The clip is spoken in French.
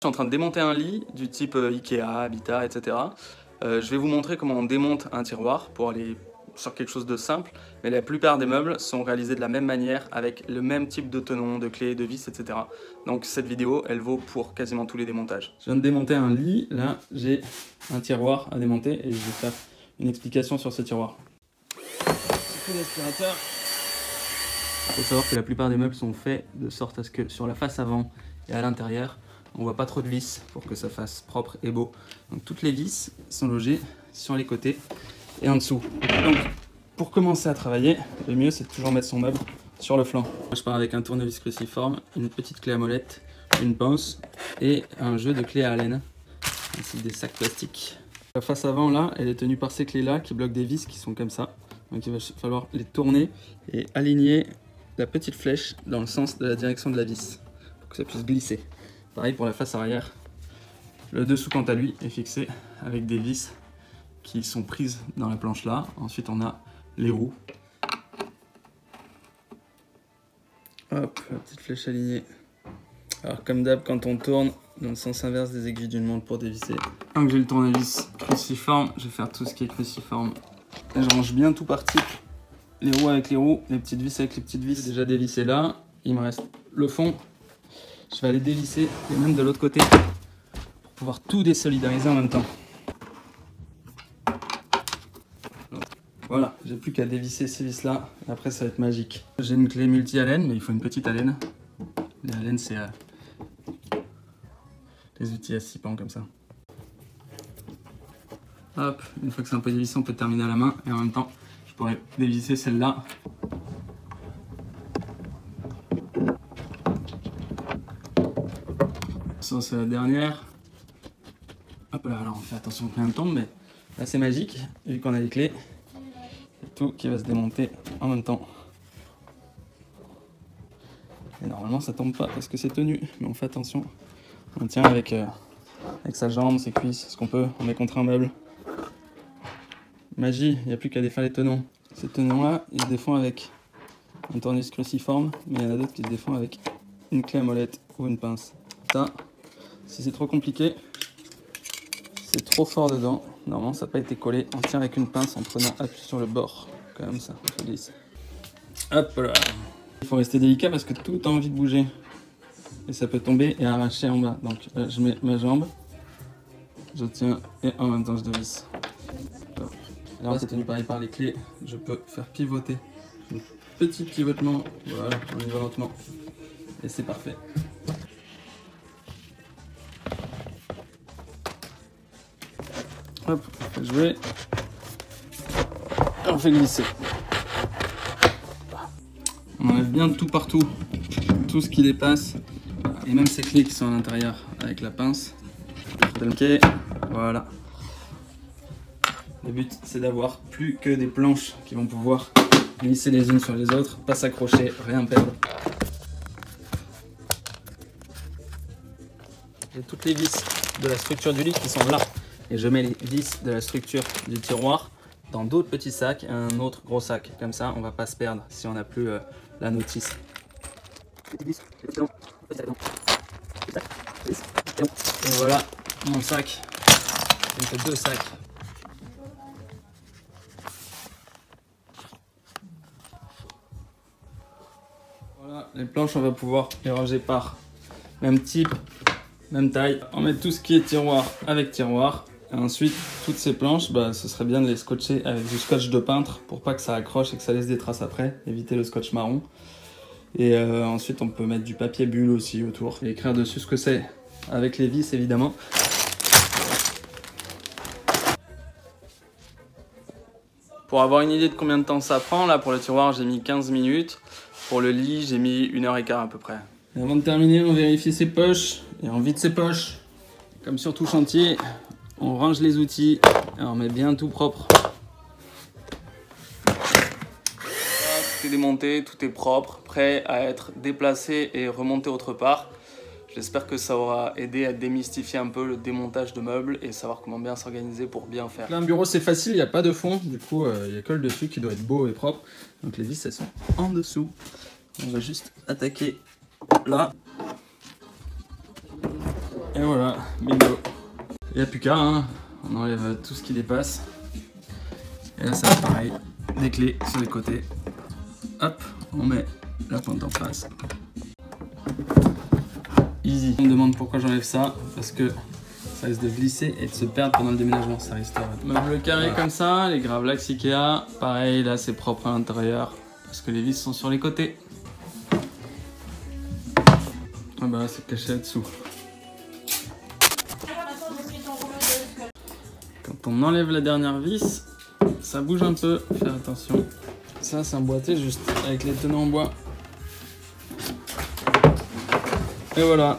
suis en train de démonter un lit du type Ikea, Habitat, etc. Je vais vous montrer comment on démonte un tiroir pour aller sur quelque chose de simple, mais la plupart des meubles sont réalisés de la même manière avec le même type de tenon, de clés, de vis, etc. Donc cette vidéo, elle vaut pour quasiment tous les démontages. Je viens de démonter un lit, là j'ai un tiroir à démonter et je vais faire une explication sur ce tiroir. Petit coup d'aspirateur. Il faut savoir que la plupart des meubles sont faits de sorte à ce que sur la face avant et à l'intérieur, on voit pas trop de vis pour que ça fasse propre et beau. Donc toutes les vis sont logées sur les côtés et en dessous. Donc pour commencer à travailler, le mieux c'est de toujours mettre son meuble sur le flanc. Moi, je pars avec un tournevis cruciforme, une petite clé à molette, une pince et un jeu de clés à haleine, ainsi que des sacs plastiques. La face avant là, elle est tenue par ces clés là qui bloquent des vis qui sont comme ça. Donc il va falloir les tourner et aligner la petite flèche dans le sens de la direction de la vis pour que ça puisse glisser. Pareil pour la face arrière. Le dessous quant à lui est fixé avec des vis qui sont prises dans la planche là. Ensuite on a les roues. Hop, la petite flèche alignée. Alors comme d'hab, quand on tourne dans le sens inverse des aiguilles d'une montre pour dévisser. Tant que j'ai le tournevis cruciforme, je vais faire tout ce qui est cruciforme. Et je range bien tout par type. Les roues avec les roues, les petites vis avec les petites vis. J'ai déjà dévissé là, il me reste le fond. Je vais aller dévisser et même de l'autre côté pour pouvoir tout désolidariser en même temps. Voilà, j'ai plus qu'à dévisser ces vis là et après ça va être magique. J'ai une clé multi-haleine, mais il faut une petite haleine. Les haleines c'est les outils à 6 pans comme ça. Hop, une fois que c'est un peu dévissé, on peut terminer à la main et en même temps je pourrais dévisser celle-là. Ça c'est la dernière. Hop là, alors on fait attention que rien ne tombe, mais là c'est magique, vu qu'on a les clés. Tout qui va se démonter en même temps. Et normalement ça tombe pas parce que c'est tenu, mais on fait attention. On tient avec sa jambe, ses cuisses, ce qu'on peut, on met contre un meuble. Magie, il n'y a plus qu'à défaire les tenons. Ces tenons là, ils se défont avec un tournevis cruciforme, mais il y en a d'autres qui se défont avec une clé à molette ou une pince. Ça, si c'est trop compliqué, c'est trop fort dedans. Normalement ça n'a pas été collé, on tient avec une pince en prenant appui sur le bord, comme ça, on glisse. Hop là. Il faut rester délicat parce que tout a envie de bouger. Et ça peut tomber et arracher en bas. Donc je mets ma jambe, je tiens et en même temps je dévisse. Là c'est tenu pareil par les clés, je peux faire pivoter. Un petit pivotement, voilà, on y va lentement. Et c'est parfait. Hop, on fait jouer. Et on fait glisser. On enlève bien tout partout, tout ce qui dépasse. Et même ces clés qui sont à l'intérieur avec la pince. Ok, voilà. Le but c'est d'avoir plus que des planches qui vont pouvoir glisser les unes sur les autres, pas s'accrocher, rien perdre. J'ai toutes les vis de la structure du lit qui sont là. Et je mets les vis de la structure du tiroir dans d'autres petits sacs et un autre gros sac. Comme ça, on va pas se perdre si on n'a plus la notice. Et voilà mon sac. Il me fait 2 sacs. Voilà, les planches, on va pouvoir les ranger par même type, même taille. On met tout ce qui est tiroir avec tiroir. Et ensuite, toutes ces planches, ce serait bien de les scotcher avec du scotch de peintre pour pas que ça accroche et que ça laisse des traces après. Éviter le scotch marron. Et ensuite, on peut mettre du papier bulle aussi autour et écrire dessus ce que c'est avec les vis évidemment. Pour avoir une idée de combien de temps ça prend, là pour le tiroir j'ai mis 15 minutes. Pour le lit, j'ai mis 1h15 à peu près. Et avant de terminer, on vérifie ses poches et on vide ses poches. Comme sur tout chantier, on range les outils et on met bien tout propre. Là, tout est démonté, tout est propre, prêt à être déplacé et remonté autre part. J'espère que ça aura aidé à démystifier un peu le démontage de meubles et savoir comment bien s'organiser pour bien faire. Là, un bureau c'est facile, il n'y a pas de fond, du coup il n'y a que le dessus qui doit être beau et propre. Donc les vis elles sont en dessous. On va juste attaquer là. Et voilà, bingo. Il n'y a plus qu'à, hein. On enlève tout ce qui dépasse. Et là, ça va pareil, des clés sur les côtés. Hop, on met la pointe en face. Easy. On me demande pourquoi j'enlève ça, parce que ça risque de glisser et de se perdre pendant le déménagement. Ça risque de... Meuble carré comme ça, les Gravlax Ikea. Pareil, là c'est propre à l'intérieur, parce que les vis sont sur les côtés. Ah bah c'est caché là-dessous. Quand on enlève la dernière vis, ça bouge un peu, faire attention. Ça c'est un boîtier juste avec les tenants en bois. Et voilà.